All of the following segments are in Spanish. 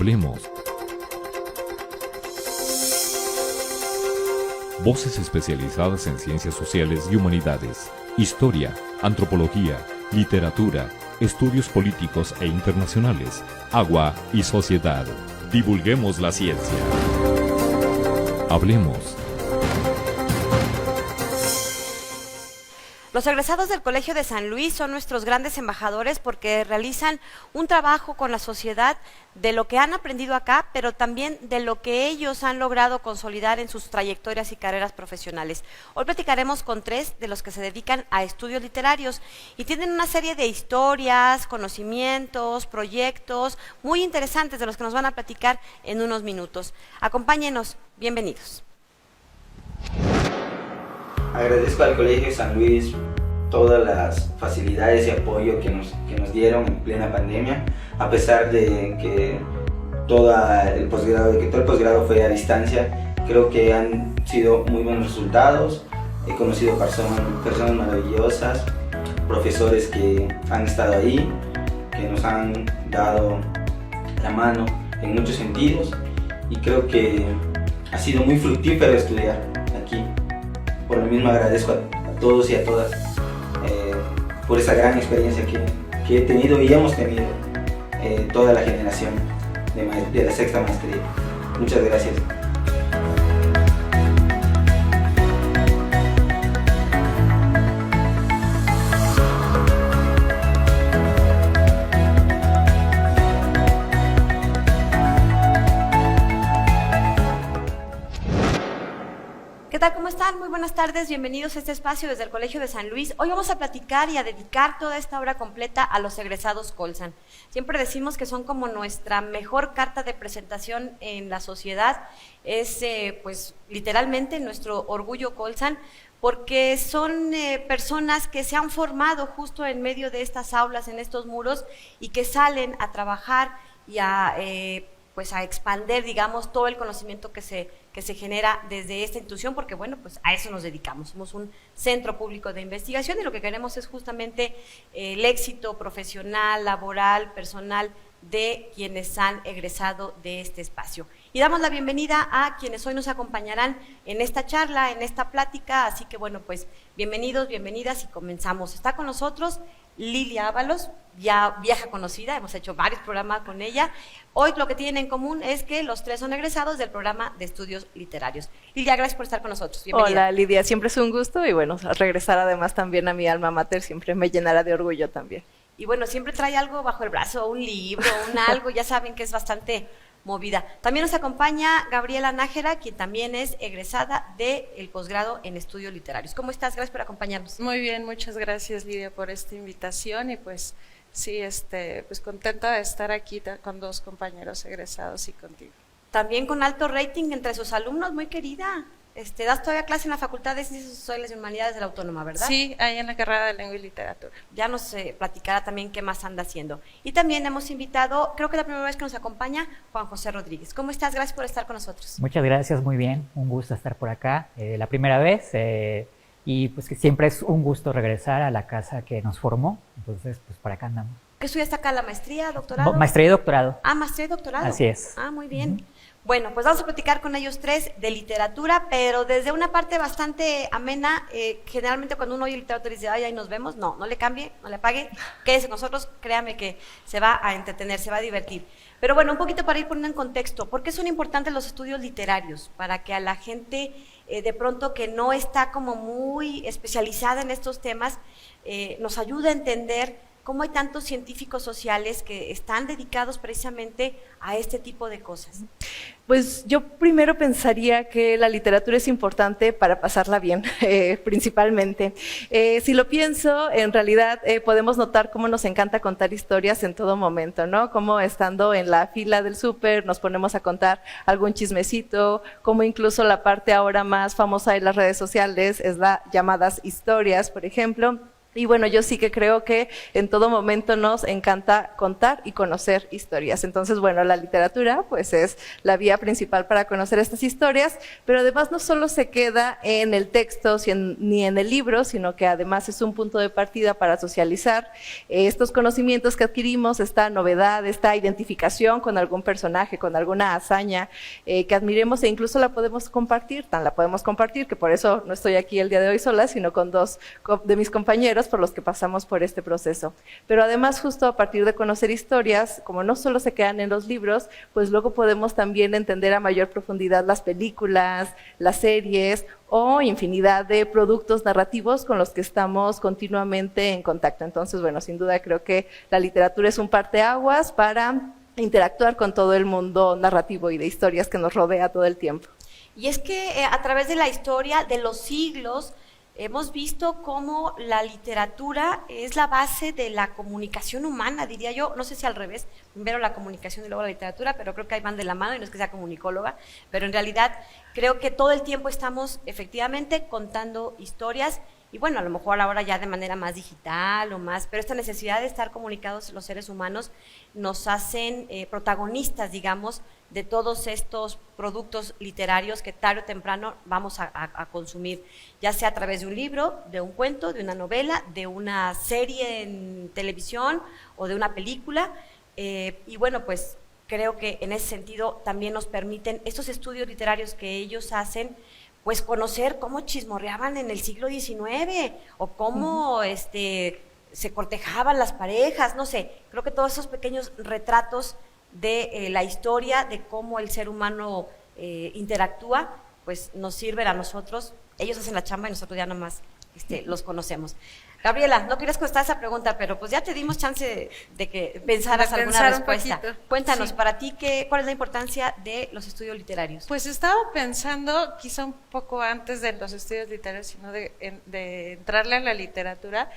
Hablemos. Voces especializadas en ciencias sociales y humanidades, historia, antropología, literatura, estudios políticos e internacionales, agua y sociedad. Divulguemos la ciencia. Hablemos. Los egresados del Colegio de San Luis son nuestros grandes embajadores porque realizan un trabajo con la sociedad de lo que han aprendido acá, pero también de lo que ellos han logrado consolidar en sus trayectorias y carreras profesionales. Hoy platicaremos con 3 de los que se dedican a estudios literarios y tienen una serie de historias, conocimientos, proyectos muy interesantes de los que nos van a platicar en unos minutos. Acompáñenos, bienvenidos. Agradezco al Colegio de San Luis todas las facilidades y apoyo que nos dieron en plena pandemia, a pesar de que todo el posgrado fue a distancia. Creo que han sido muy buenos resultados. He conocido personas maravillosas, profesores que han estado ahí, que nos han dado la mano en muchos sentidos, y creo que ha sido muy fructífero estudiar aquí. Por lo mismo agradezco a todos y a todas por esa gran experiencia que he tenido y hemos tenido toda la generación de la sexta maestría. Muchas gracias. ¿Qué tal? ¿Cómo están? Muy buenas tardes, bienvenidos a este espacio desde el Colegio de San Luis. Hoy vamos a platicar y a dedicar toda esta obra completa a los egresados Colsan. Siempre decimos que son como nuestra mejor carta de presentación en la sociedad, es pues literalmente nuestro orgullo Colsan, porque son personas que se han formado justo en medio de estas aulas, en estos muros, y que salen a trabajar y a expandir, digamos, todo el conocimiento que se genera desde esta institución, porque bueno, pues a eso nos dedicamos. Somos un centro público de investigación y lo que queremos es justamente el éxito profesional, laboral, personal de quienes han egresado de este espacio. Y damos la bienvenida a quienes hoy nos acompañarán en esta charla, en esta plática, así que bueno, pues bienvenidos, bienvenidas y comenzamos. Está con nosotros Lilia Ábalos, ya vieja conocida, hemos hecho varios programas con ella. Hoy lo que tienen en común es que los 3 son egresados del programa de estudios literarios. Lilia, gracias por estar con nosotros. Bienvenida. Hola Lidia, siempre es un gusto y bueno, regresar además también a mi alma mater siempre me llenará de orgullo también. Y bueno, siempre trae algo bajo el brazo, un libro, algo, ya saben que es bastante movida. También nos acompaña Gabriela Nájera, quien también es egresada del posgrado en estudios literarios. ¿Cómo estás? Gracias por acompañarnos. Muy bien, muchas gracias Lidia por esta invitación y pues sí, pues contenta de estar aquí con 2 compañeros egresados y contigo. También con alto rating entre sus alumnos, muy querida. Das todavía clase en la Facultad de Ciencias Sociales y Humanidades de la Autónoma, ¿verdad? Sí, ahí en la carrera de Lengua y Literatura. Ya nos platicará también qué más anda haciendo. Y también hemos invitado, creo que la primera vez que nos acompaña, Juan José Rodríguez. ¿Cómo estás? Gracias por estar con nosotros. Muchas gracias, muy bien. Un gusto estar por acá. La primera vez y pues que siempre es un gusto regresar a la casa que nos formó. Entonces, pues por acá andamos. ¿Qué estudiaste acá? ¿La maestría, doctorado? Maestría y doctorado. Ah, maestría y doctorado. Así es. Ah, muy bien. Bueno, pues vamos a platicar con ellos 3 de literatura, pero desde una parte bastante amena. Generalmente cuando uno oye literatura dice, ay, ahí nos vemos. No, no le cambie, no le apague, quédese con nosotros, créame que se va a entretener, se va a divertir. Pero bueno, un poquito para ir poniendo en contexto, ¿por qué son importantes los estudios literarios? Para que a la gente de pronto que no está como muy especializada en estos temas, nos ayude a entender cómo hay tantos científicos sociales que están dedicados precisamente a este tipo de cosas. Pues yo primero pensaría que la literatura es importante para pasarla bien, principalmente. Si lo pienso, en realidad podemos notar cómo nos encanta contar historias en todo momento, ¿no? Como estando en la fila del súper nos ponemos a contar algún chismecito, como incluso la parte ahora más famosa de las redes sociales es la llamadas historias, por ejemplo. Y bueno, yo sí que creo que en todo momento nos encanta contar y conocer historias. Entonces, bueno, la literatura pues es la vía principal para conocer estas historias, pero además no solo se queda en el texto ni en el libro, sino que además es un punto de partida para socializar estos conocimientos que adquirimos, esta novedad, esta identificación con algún personaje, con alguna hazaña que admiremos, e incluso la podemos compartir, que por eso no estoy aquí el día de hoy sola, sino con dos de mis compañeros por los que pasamos por este proceso. Pero además, justo a partir de conocer historias, como no solo se quedan en los libros, pues luego podemos también entender a mayor profundidad las películas, las series o infinidad de productos narrativos con los que estamos continuamente en contacto. Entonces, bueno, sin duda creo que la literatura es un parteaguas para interactuar con todo el mundo narrativo y de historias que nos rodea todo el tiempo. Y es que a través de la historia, de los siglos, hemos visto cómo la literatura es la base de la comunicación humana, diría yo, no sé si al revés, primero la comunicación y luego la literatura, pero creo que ahí van de la mano, y no es que sea comunicóloga, pero en realidad creo que todo el tiempo estamos efectivamente contando historias, y bueno, a lo mejor ahora ya de manera más digital o más, pero esta necesidad de estar comunicados los seres humanos nos hacen protagonistas, digamos, de todos estos productos literarios que tarde o temprano vamos a consumir, ya sea a través de un libro, de un cuento, de una novela, de una serie en televisión o de una película, y bueno, pues creo que en ese sentido también nos permiten estos estudios literarios que ellos hacen, pues conocer cómo chismorreaban en el siglo XIX o cómo se cortejaban las parejas, no sé, creo que todos esos pequeños retratos de la historia, de cómo el ser humano interactúa, pues nos sirven a nosotros, ellos hacen la chamba y nosotros ya nomás los conocemos. Gabriela, no quieres contestar esa pregunta, pero pues ya te dimos chance de que pensaras alguna respuesta. Cuéntanos, sí. Para ti, ¿cuál es la importancia de los estudios literarios? Pues estaba pensando, quizá un poco antes de los estudios literarios, sino de entrarle a la literatura,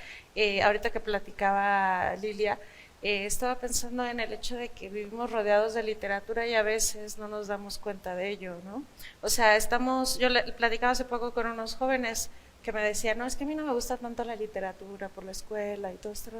ahorita que platicaba Lilia, estaba pensando en el hecho de que vivimos rodeados de literatura y a veces no nos damos cuenta de ello, ¿no? O sea, yo platicaba hace poco con unos jóvenes que me decían, no, es que a mí no me gusta tanto la literatura por la escuela y todo esto.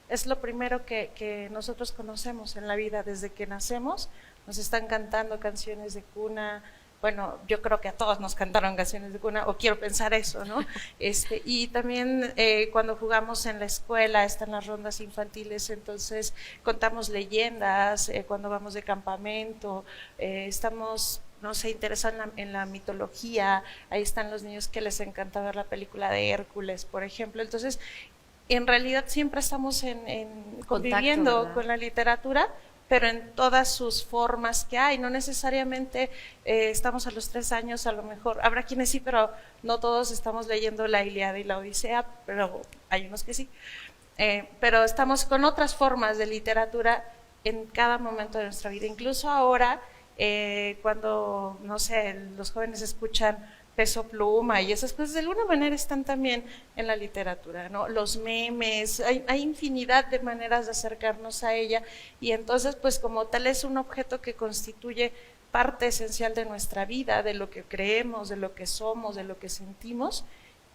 Es lo primero que nosotros conocemos en la vida, desde que nacemos, nos están cantando canciones de cuna. Bueno, yo creo que a todos nos cantaron canciones de cuna, o quiero pensar eso, ¿no? Y también cuando jugamos en la escuela, están las rondas infantiles, entonces contamos leyendas, cuando vamos de campamento, estamos, no sé, interesados en la mitología, ahí están los niños que les encanta ver la película de Hércules, por ejemplo. Entonces, en realidad siempre estamos conviviendo Contacto, con la literatura, pero en todas sus formas que hay, no necesariamente estamos a los 3 años, a lo mejor, habrá quienes sí, pero no todos estamos leyendo la Ilíada y la Odisea, pero hay unos que sí, pero estamos con otras formas de literatura en cada momento de nuestra vida, incluso ahora, cuando, no sé, los jóvenes escuchan Peso Pluma y esas cosas, de alguna manera están también en la literatura, ¿no? Los memes, hay infinidad de maneras de acercarnos a ella, y entonces pues como tal es un objeto que constituye parte esencial de nuestra vida, de lo que creemos, de lo que somos, de lo que sentimos,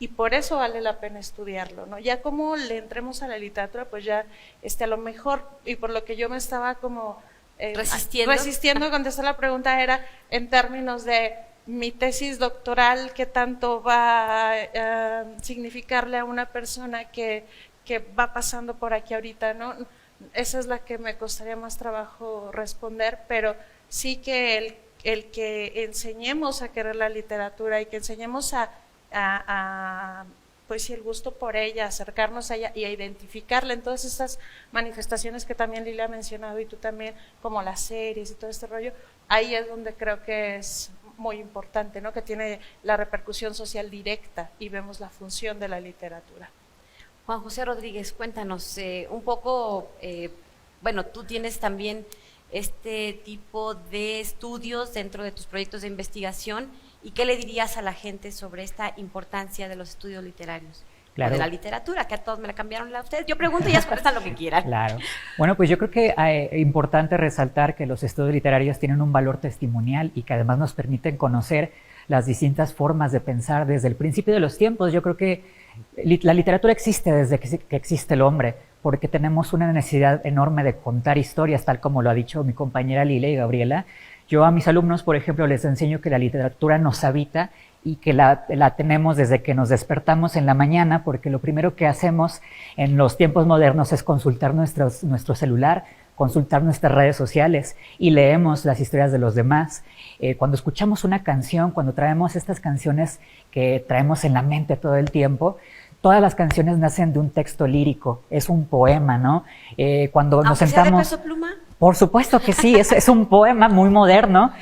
y por eso vale la pena estudiarlo, ¿no? Ya como le entremos a la literatura, pues ya a lo mejor, y por lo que yo me estaba como resistiendo a contestar la pregunta, era en términos de mi tesis doctoral, qué tanto va a significarle a una persona que va pasando por aquí ahorita, ¿no? Esa es la que me costaría más trabajo responder, pero sí que el que enseñemos a querer la literatura y que enseñemos pues sí, el gusto por ella, acercarnos a ella y a identificarla en todas estas manifestaciones que también Lilia ha mencionado y tú también, como las series y todo este rollo, ahí es donde creo que es muy importante, ¿no? Que tiene la repercusión social directa y vemos la función de la literatura. Juan José Rodríguez, cuéntanos un poco, bueno, tú tienes también este tipo de estudios dentro de tus proyectos de investigación, ¿y qué le dirías a la gente sobre esta importancia de los estudios literarios? Claro. de la literatura, que a todos me la cambiaron a ustedes. Yo pregunto y ya contestan lo que quieran. Claro. Bueno, pues yo creo que es importante resaltar que los estudios literarios tienen un valor testimonial y que además nos permiten conocer las distintas formas de pensar desde el principio de los tiempos. Yo creo que la literatura existe desde que existe el hombre, porque tenemos una necesidad enorme de contar historias, tal como lo ha dicho mi compañera Lila y Gabriela. Yo a mis alumnos, por ejemplo, les enseño que la literatura nos habita y que la tenemos desde que nos despertamos en la mañana, porque lo primero que hacemos en los tiempos modernos es consultar nuestro celular, consultar nuestras redes sociales y leemos las historias de los demás. Cuando escuchamos una canción, cuando traemos estas canciones que traemos en la mente todo el tiempo, todas las canciones nacen de un texto lírico, es un poema, ¿no? Cuando nos sentamos... ¿Sea de Peso Pluma? Por supuesto que sí, es un poema muy moderno,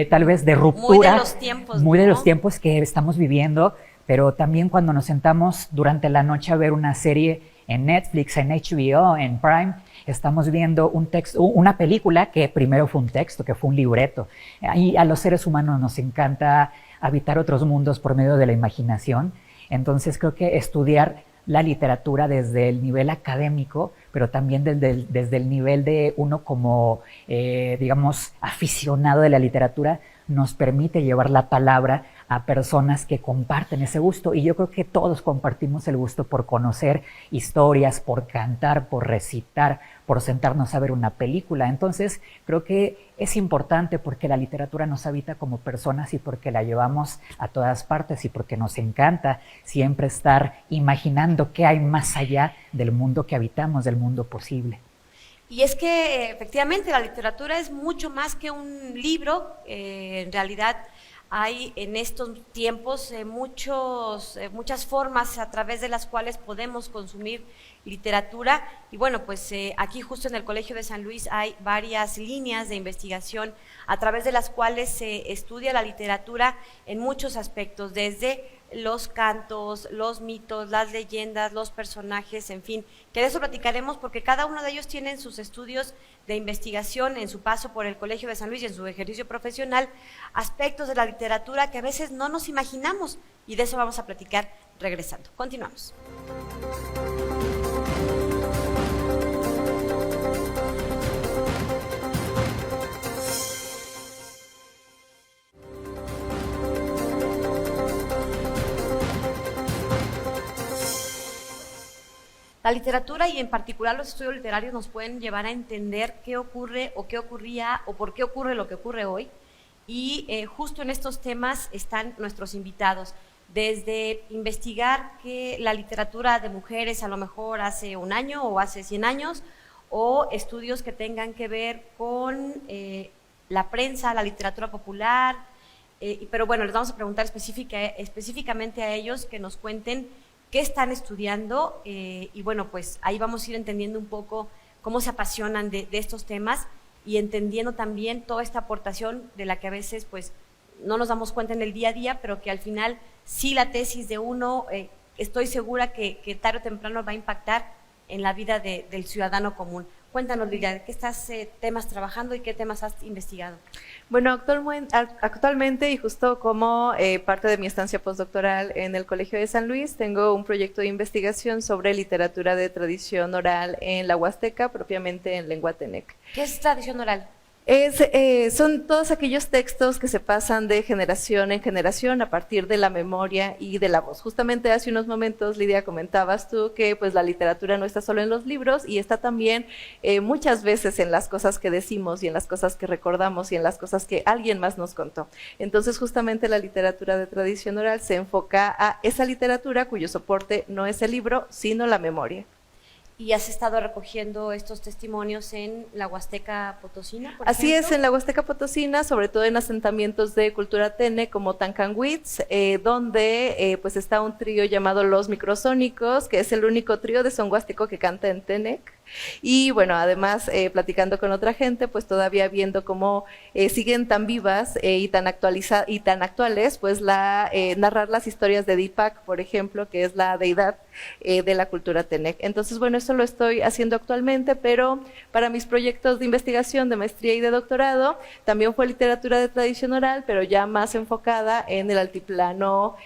tal vez de ruptura. Muy de los tiempos. Muy ¿no? de los tiempos que estamos viviendo, pero también cuando nos sentamos durante la noche a ver una serie en Netflix, en HBO, en Prime, estamos viendo una película que primero fue un texto, que fue un libreto. Y a los seres humanos nos encanta habitar otros mundos por medio de la imaginación. Entonces creo que estudiar la literatura desde el nivel académico, pero también desde el nivel de uno como, digamos, aficionado de la literatura, nos permite llevar la palabra a personas que comparten ese gusto. Y yo creo que todos compartimos el gusto por conocer historias, por cantar, por recitar, por sentarnos a ver una película. Entonces, creo que es importante porque la literatura nos habita como personas y porque la llevamos a todas partes y porque nos encanta siempre estar imaginando qué hay más allá del mundo que habitamos, del mundo posible. Y es que efectivamente la literatura es mucho más que un libro, en realidad hay en estos tiempos muchas formas a través de las cuales podemos consumir literatura y bueno, pues aquí justo en el Colegio de San Luis hay varias líneas de investigación a través de las cuales se estudia la literatura en muchos aspectos, desde los cantos, los mitos, las leyendas, los personajes, en fin, que de eso platicaremos porque cada uno de ellos tienen sus estudios de investigación en su paso por el Colegio de San Luis y en su ejercicio profesional, aspectos de la literatura que a veces no nos imaginamos y de eso vamos a platicar regresando. Continuamos. La literatura y en particular los estudios literarios nos pueden llevar a entender qué ocurre o qué ocurría o por qué ocurre lo que ocurre hoy y justo en estos temas están nuestros invitados, desde investigar que la literatura de mujeres a lo mejor hace un año o hace 100 años o estudios que tengan que ver con la prensa, la literatura popular, pero bueno, les vamos a preguntar específicamente a ellos que nos cuenten qué están estudiando y bueno, pues ahí vamos a ir entendiendo un poco cómo se apasionan de estos temas y entendiendo también toda esta aportación de la que a veces pues no nos damos cuenta en el día a día, pero que al final sí la tesis de uno, estoy segura que tarde o temprano va a impactar en la vida del ciudadano común. Cuéntanos, Lilia, ¿de qué temas trabajando y qué temas has investigado? Bueno, actualmente y justo como parte de mi estancia postdoctoral en el Colegio de San Luis, tengo un proyecto de investigación sobre literatura de tradición oral en la Huasteca, propiamente en lengua tenec. ¿Qué es tradición oral? Son todos aquellos textos que se pasan de generación en generación a partir de la memoria y de la voz. Justamente hace unos momentos, Lidia, comentabas tú que pues la literatura no está solo en los libros y está también muchas veces en las cosas que decimos y en las cosas que recordamos y en las cosas que alguien más nos contó. Entonces, justamente la literatura de tradición oral se enfoca a esa literatura cuyo soporte no es el libro, sino la memoria. ¿Y has estado recogiendo estos testimonios en la Huasteca Potosina, por Así ejemplo? es, en la Huasteca Potosina, sobre todo en asentamientos de cultura tene como Tancanwitz, donde pues está un trío llamado Los Microsónicos, que es el único trío de son huasteco que canta en tenec. Y bueno, además platicando con otra gente, pues todavía viendo cómo siguen tan vivas y tan actuales, pues narrar las historias de Deepak, por ejemplo, que es la deidad de la cultura tenec. Entonces, bueno, eso lo estoy haciendo actualmente, pero para mis proyectos de investigación de maestría y de doctorado, también fue literatura de tradición oral, pero ya más enfocada en el altiplano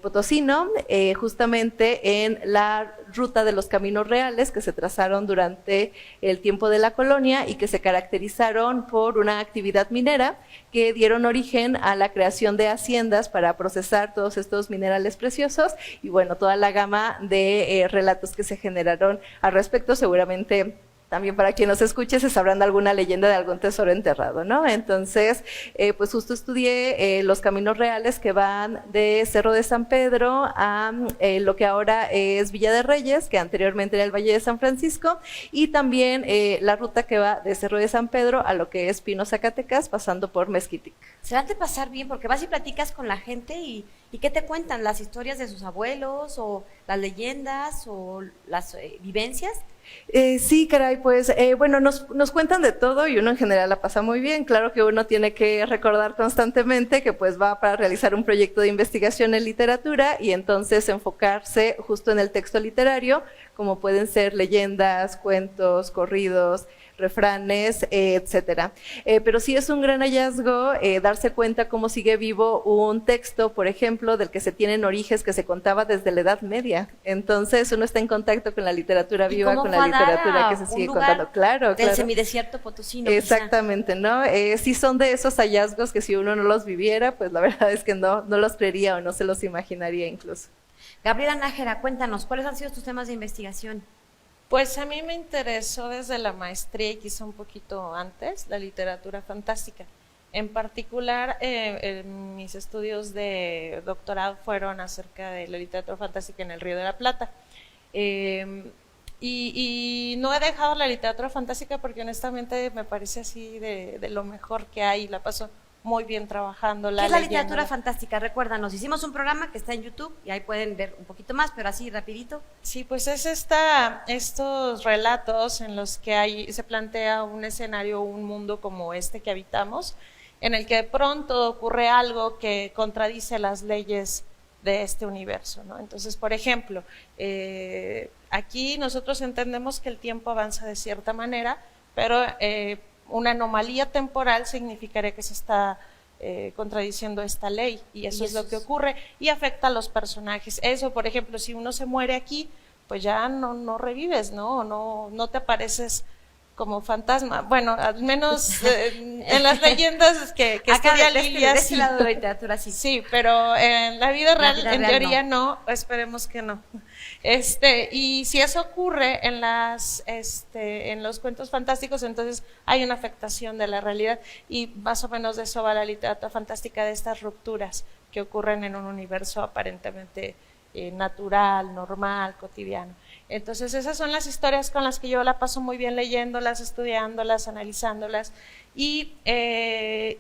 potosino, justamente en la ruta de los caminos reales que se trazaron durante el tiempo de la colonia y que se caracterizaron por una actividad minera que dieron origen a la creación de haciendas para procesar todos estos minerales preciosos y bueno, toda la gama de relatos que se generaron al respecto. Seguramente también para quien nos escuche se sabrán de alguna leyenda de algún tesoro enterrado, ¿no? Entonces, pues justo estudié los caminos reales que van de Cerro de San Pedro a lo que ahora es Villa de Reyes, que anteriormente era el Valle de San Francisco, y también la ruta que va de Cerro de San Pedro a lo que es Pino, Zacatecas, pasando por Mezquitic. Se van a pasar bien porque vas y platicas con la gente y ¿qué te cuentan? ¿Las historias de sus abuelos o las leyendas o las vivencias? Sí, caray, pues bueno, nos cuentan de todo y uno en general la pasa muy bien. Claro que uno tiene que recordar constantemente que pues va para realizar un proyecto de investigación en literatura y entonces enfocarse justo en el texto literario, como pueden ser leyendas, cuentos, corridos, refranes, etcétera. Pero sí es un gran hallazgo darse cuenta cómo sigue vivo un texto, por ejemplo, del que se tienen orígenes que se contaba desde la Edad Media. Entonces uno está en contacto con la literatura viva, con la literatura que se sigue contando. Claro, del semidesierto potosino. Exactamente, ¿no? Sí son de esos hallazgos que si uno no los viviera, pues la verdad es que no los creería o no se los imaginaría incluso. Gabriela Nájera, cuéntanos, ¿cuáles han sido tus temas de investigación? Pues a mí me interesó desde la maestría y quizá un poquito antes la literatura fantástica. En particular, mis estudios de doctorado fueron acerca de la literatura fantástica en el Río de la Plata. Y no he dejado la literatura fantástica porque honestamente me parece así de lo mejor que hay, la paso muy bien trabajando. ¿Qué es la literatura fantástica? Recuérdanos, hicimos un programa que está en YouTube y ahí pueden ver un poquito más, pero así rapidito. Sí, pues es estos relatos en los que se plantea un escenario, un mundo como este que habitamos, en el que de pronto ocurre algo que contradice las leyes de este universo, ¿no? Entonces, por ejemplo, aquí nosotros entendemos que el tiempo avanza de cierta manera, pero una anomalía temporal significaría que se está contradiciendo esta ley y eso es lo que ocurre y afecta a los personajes. Eso, por ejemplo, si uno se muere aquí, pues ya no revives, no te apareces como fantasma. Bueno, al menos en las leyendas que estudia Lilia, sí. Lado de la literatura, sí. Sí, pero en la vida real, en teoría no, esperemos que no. Y si eso ocurre en los cuentos fantásticos, entonces hay una afectación de la realidad y más o menos de eso va la literatura fantástica, de estas rupturas que ocurren en un universo aparentemente natural, normal, cotidiano. Entonces esas son las historias con las que yo la paso muy bien leyéndolas, estudiándolas, analizándolas y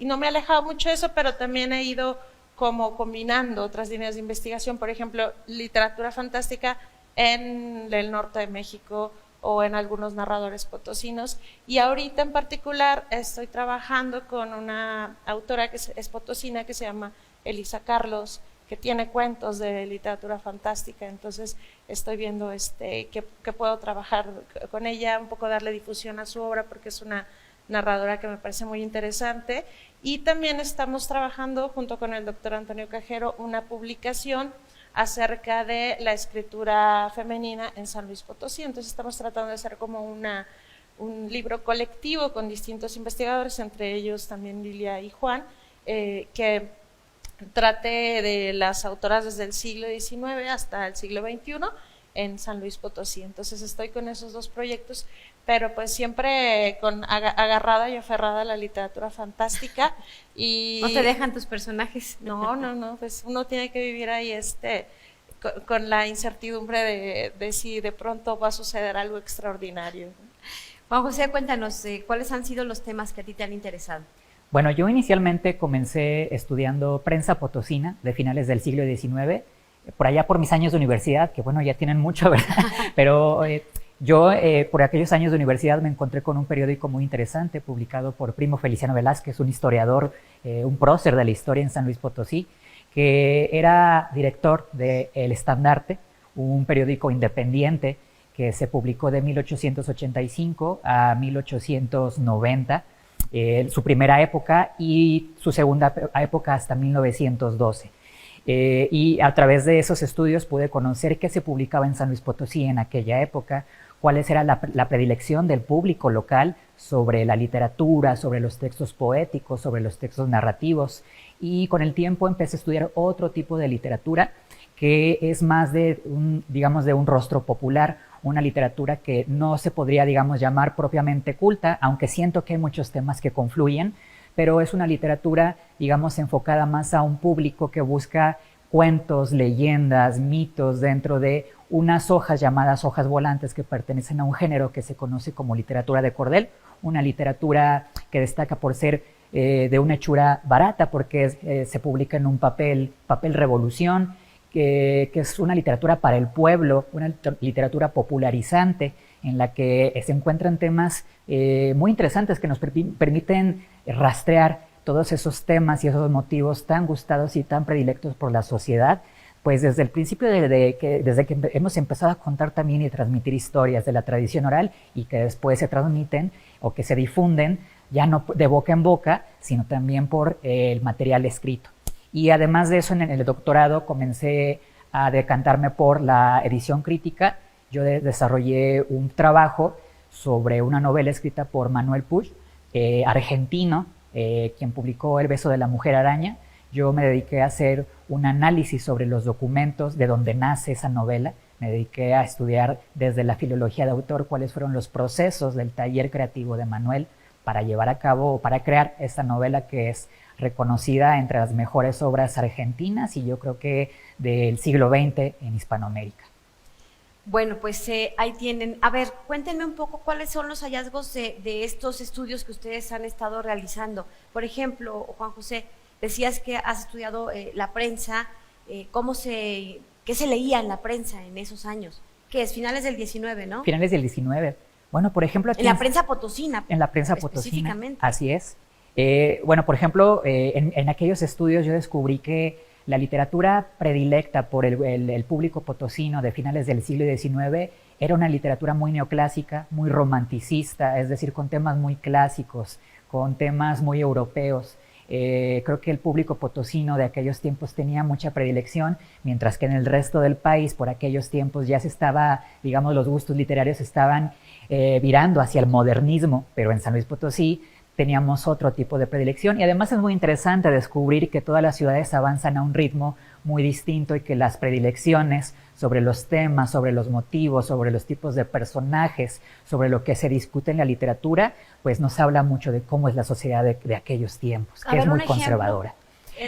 no me he alejado mucho de eso, pero también he ido como combinando otras líneas de investigación, por ejemplo, literatura fantástica en el norte de México o en algunos narradores potosinos y ahorita en particular estoy trabajando con una autora que es potosina que se llama Elisa Carlos, que tiene cuentos de literatura fantástica, entonces estoy viendo que puedo trabajar con ella, un poco darle difusión a su obra porque es una narradora que me parece muy interesante y también estamos trabajando junto con el doctor Antonio Cajero una publicación acerca de la escritura femenina en San Luis Potosí, entonces estamos tratando de hacer como un libro colectivo con distintos investigadores, entre ellos también Lilia y Juan, que trate de las autoras desde el siglo XIX hasta el siglo XXI en San Luis Potosí. Entonces estoy con esos dos proyectos, pero pues siempre agarrada y aferrada a la literatura fantástica. Y ¿no te dejan tus personajes? No, pues uno tiene que vivir ahí con la incertidumbre de si de pronto va a suceder algo extraordinario. Juan José, cuéntanos, ¿cuáles han sido los temas que a ti te han interesado? Bueno, yo inicialmente comencé estudiando prensa potosina de finales del siglo XIX, por allá por mis años de universidad, que bueno, ya tienen mucho, ¿verdad? Pero yo por aquellos años de universidad me encontré con un periódico muy interesante publicado por Primo Feliciano Velázquez, un historiador, un prócer de la historia en San Luis Potosí, que era director de El Estandarte, un periódico independiente que se publicó de 1885 a 1890, su primera época y su segunda época hasta 1912. Y a través de esos estudios pude conocer qué se publicaba en San Luis Potosí en aquella época, cuál era la predilección del público local sobre la literatura, sobre los textos poéticos, sobre los textos narrativos. Y con el tiempo empecé a estudiar otro tipo de literatura que es más de un rostro popular, una literatura que no se podría, digamos, llamar propiamente culta, aunque siento que hay muchos temas que confluyen, pero es una literatura, digamos, enfocada más a un público que busca cuentos, leyendas, mitos dentro de unas hojas llamadas hojas volantes que pertenecen a un género que se conoce como literatura de cordel, una literatura que destaca por ser de una hechura barata porque se publica en un papel revolución, que es una literatura para el pueblo, una literatura popularizante en la que se encuentran temas muy interesantes que nos permiten rastrear todos esos temas y esos motivos tan gustados y tan predilectos por la sociedad, pues desde el principio, desde que hemos empezado a contar también y transmitir historias de la tradición oral y que después se transmiten o que se difunden ya no de boca en boca, sino también por el material escrito. Y además de eso, en el doctorado comencé a decantarme por la edición crítica. Yo desarrollé un trabajo sobre una novela escrita por Manuel Puig, argentino, quien publicó El beso de la mujer araña. Yo me dediqué a hacer un análisis sobre los documentos de donde nace esa novela. Me dediqué a estudiar desde la filología de autor cuáles fueron los procesos del taller creativo de Manuel para llevar a cabo, para crear esta novela que es reconocida entre las mejores obras argentinas y yo creo que del siglo XX en Hispanoamérica. Bueno, pues ahí tienen. A ver, cuéntenme un poco cuáles son los hallazgos de estos estudios que ustedes han estado realizando. Por ejemplo, Juan José, decías que has estudiado la prensa, ¿qué se leía en la prensa en esos años? ¿Qué es? Finales del 19, ¿no? Finales del 19. Bueno, por ejemplo... En la prensa potosina. En la prensa potosina, específicamente. así es. Bueno, por ejemplo, en aquellos estudios yo descubrí que la literatura predilecta por el público potosino de finales del siglo XIX era una literatura muy neoclásica, muy romanticista, es decir, con temas muy clásicos, con temas muy europeos. Creo que el público potosino de aquellos tiempos tenía mucha predilección, mientras que en el resto del país, por aquellos tiempos, ya se estaba, digamos, los gustos literarios estaban virando hacia el modernismo, pero en San Luis Potosí teníamos otro tipo de predilección y además es muy interesante descubrir que todas las ciudades avanzan a un ritmo muy distinto y que las predilecciones sobre los temas, sobre los motivos, sobre los tipos de personajes, sobre lo que se discute en la literatura, pues nos habla mucho de cómo es la sociedad de aquellos tiempos, que es muy conservadora.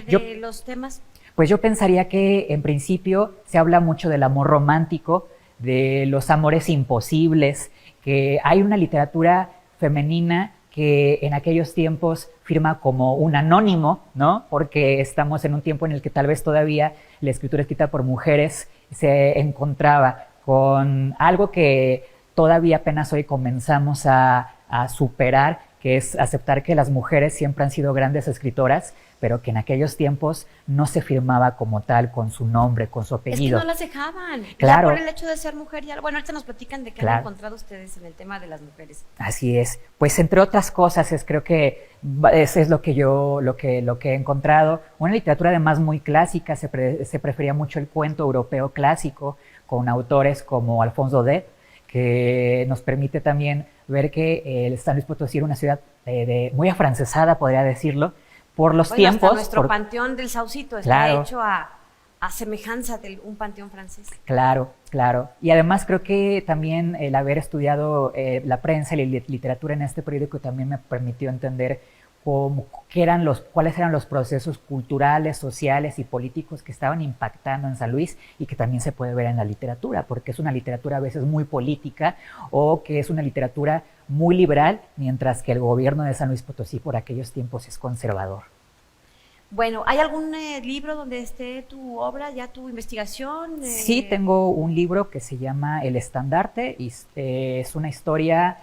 ¿De los temas? Pues yo pensaría que en principio se habla mucho del amor romántico, de los amores imposibles, que hay una literatura femenina que en aquellos tiempos firma como un anónimo, ¿no? Porque estamos en un tiempo en el que tal vez todavía la escritura escrita por mujeres se encontraba con algo que todavía apenas hoy comenzamos a superar, que es aceptar que las mujeres siempre han sido grandes escritoras, pero que en aquellos tiempos no se firmaba como tal, con su nombre, con su apellido. Es que no las dejaban. Claro. Ya por el hecho de ser mujer, ya, bueno, ahorita nos platican de qué han encontrado ustedes en el tema de las mujeres. Así es. Pues entre otras cosas, creo que eso es lo que he encontrado. Una literatura además muy clásica, se prefería mucho el cuento europeo clásico, con autores como Alfonso Daudet, que nos permite también ver que el San Luis Potosí era una ciudad muy afrancesada, podría decirlo, por los tiempos. Hasta nuestro panteón del Saucito está hecho a semejanza de un panteón francés. Claro, claro. Y además creo que también el haber estudiado la prensa y la literatura en este periódico también me permitió entender cuáles eran los procesos culturales, sociales y políticos que estaban impactando en San Luis y que también se puede ver en la literatura, porque es una literatura a veces muy política o que es una literatura muy liberal, mientras que el gobierno de San Luis Potosí por aquellos tiempos es conservador. Bueno, ¿hay algún libro donde esté tu obra, ya tu investigación? Sí, tengo un libro que se llama El Estandarte y es una historia...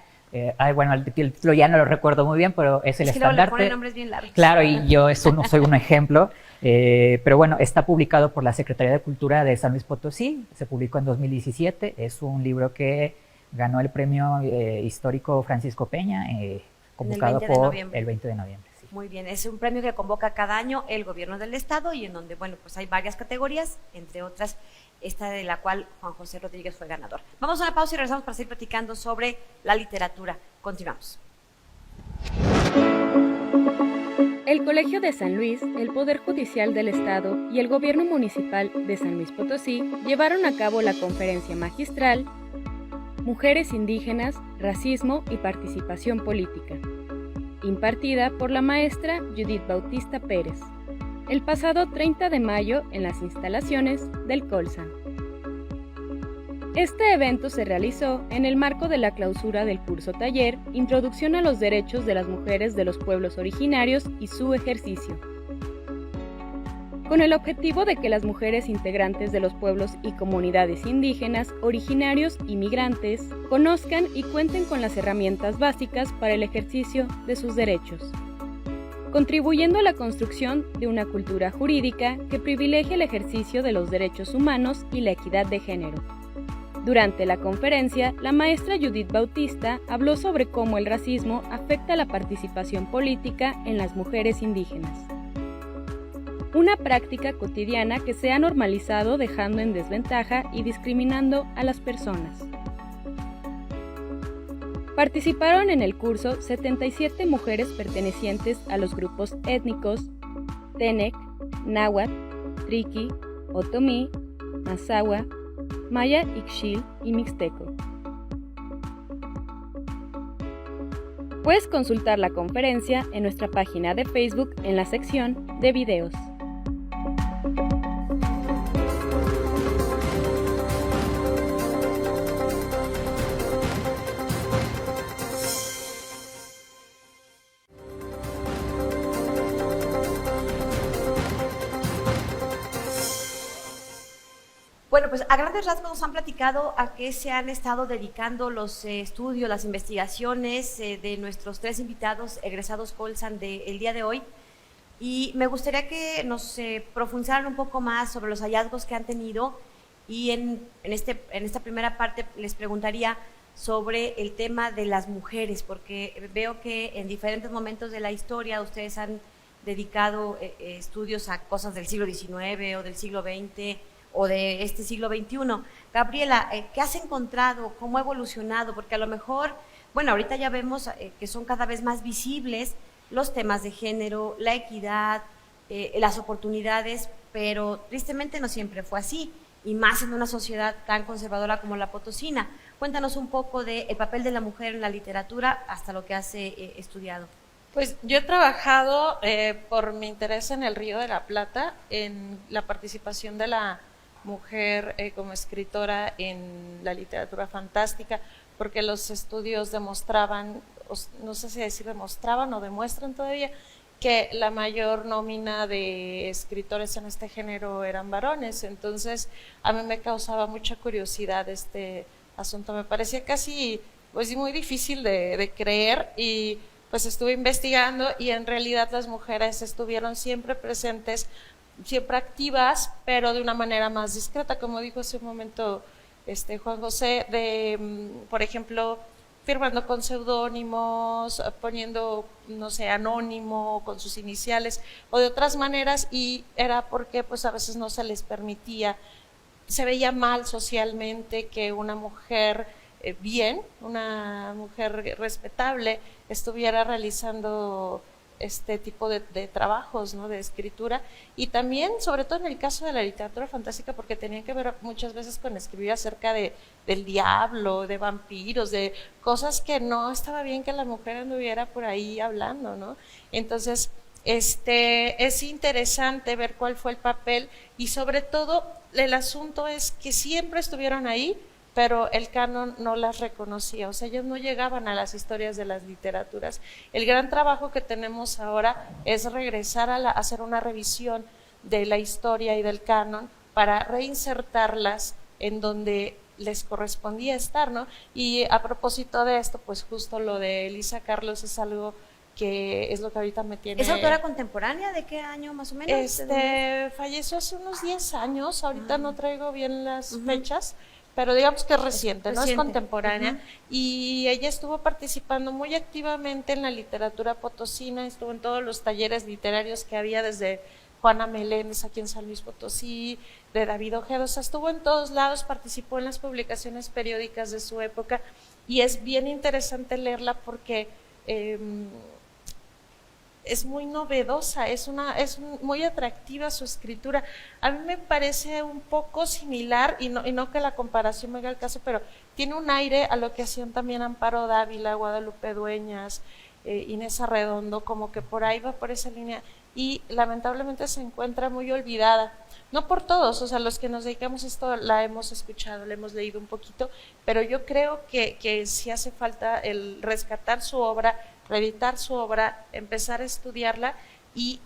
bueno, el título ya no lo recuerdo muy bien, pero es El Estandarte. Le ponen nombres bien largos. Claro, y yo no soy un ejemplo, pero bueno, está publicado por la Secretaría de Cultura de San Luis Potosí, se publicó en 2017, es un libro que ganó el premio histórico Francisco Peña, convocado por el 20 de noviembre. Sí. Muy bien, es un premio que convoca cada año el gobierno del estado y en donde, bueno, pues hay varias categorías, entre otras esta de la cual Juan José Rodríguez fue ganador. Vamos a una pausa y regresamos para seguir platicando sobre la literatura. Continuamos. El Colegio de San Luis, el Poder Judicial del Estado y el Gobierno Municipal de San Luis Potosí llevaron a cabo la conferencia magistral Mujeres Indígenas, Racismo y Participación Política, impartida por la maestra Judith Bautista Pérez, el pasado 30 de mayo en las instalaciones del Colsan. Este evento se realizó en el marco de la clausura del curso taller Introducción a los Derechos de las Mujeres de los Pueblos Originarios y su ejercicio, con el objetivo de que las mujeres integrantes de los pueblos y comunidades indígenas, originarios y migrantes conozcan y cuenten con las herramientas básicas para el ejercicio de sus derechos, contribuyendo a la construcción de una cultura jurídica que privilegie el ejercicio de los derechos humanos y la equidad de género. Durante la conferencia, la maestra Judith Bautista habló sobre cómo el racismo afecta la participación política en las mujeres indígenas, una práctica cotidiana que se ha normalizado dejando en desventaja y discriminando a las personas. Participaron en el curso 77 mujeres pertenecientes a los grupos étnicos Tenec, Náhuatl, Triqui, Otomí, Mazahua, Maya Ixchil y Mixteco. Puedes consultar la conferencia en nuestra página de Facebook en la sección de videos. Bueno, pues a grandes rasgos nos han platicado a qué se han estado dedicando los estudios, las investigaciones de nuestros 3 invitados egresados Colsan del día de hoy. Y me gustaría que nos profundizaran un poco más sobre los hallazgos que han tenido y en esta primera parte les preguntaría sobre el tema de las mujeres, porque veo que en diferentes momentos de la historia ustedes han dedicado estudios a cosas del siglo XIX o del siglo XX o de este siglo XXI. Gabriela, ¿qué has encontrado? ¿Cómo ha evolucionado? Porque a lo mejor, bueno, ahorita ya vemos que son cada vez más visibles los temas de género, la equidad, las oportunidades, pero tristemente no siempre fue así, y más en una sociedad tan conservadora como la potosina. Cuéntanos un poco del papel de la mujer en la literatura hasta lo que has estudiado. Pues yo he trabajado por mi interés en el Río de la Plata, en la participación de la mujer como escritora en la literatura fantástica, porque los estudios demostraban, no sé si decir demostraban o demuestran todavía, que la mayor nómina de escritores en este género eran varones. Entonces a mí me causaba mucha curiosidad este asunto, me parecía casi pues muy difícil de creer, y pues estuve investigando y en realidad las mujeres estuvieron siempre presentes, siempre activas, pero de una manera más discreta, como dijo hace un momento Juan José, por ejemplo, firmando con seudónimos, poniendo, no sé, anónimo con sus iniciales o de otras maneras, y era porque pues a veces no se les permitía, se veía mal socialmente que una mujer una mujer respetable estuviera realizando este tipo de trabajos, ¿no?, de escritura, y también, sobre todo en el caso de la literatura fantástica, porque tenían que ver muchas veces con escribir acerca del diablo, de vampiros, de cosas que no estaba bien que la mujer anduviera por ahí hablando, ¿no? Entonces, es interesante ver cuál fue el papel, y sobre todo el asunto es que siempre estuvieron ahí, pero el canon no las reconocía, o sea, ellos no llegaban a las historias de las literaturas. El gran trabajo que tenemos ahora es regresar a hacer una revisión de la historia y del canon para reinsertarlas en donde les correspondía estar, ¿no? Y a propósito de esto, pues justo lo de Elisa Carlos es algo que es lo que ahorita me tiene... ¿Es autora contemporánea? ¿De qué año más o menos? Falleció hace unos 10 años, ahorita no traigo bien las fechas, pero digamos que es reciente, no es Reciente. contemporánea, y ella estuvo participando muy activamente en la literatura potosina, estuvo en todos los talleres literarios que había desde Juana Meléndez aquí en San Luis Potosí, de David Ojeda, o sea, estuvo en todos lados, participó en las publicaciones periódicas de su época, y es bien interesante leerla porque es muy novedosa, es muy atractiva su escritura. A mí me parece un poco similar, y no que la comparación me haga el caso, pero tiene un aire a lo que hacían también Amparo Dávila, Guadalupe Dueñas, Inés Arredondo, como que por ahí va por esa línea, y lamentablemente se encuentra muy olvidada. No por todos, o sea, los que nos dedicamos a esto la hemos escuchado, la hemos leído un poquito, pero yo creo que sí hace falta el rescatar su obra, reeditar su obra, empezar a estudiarla y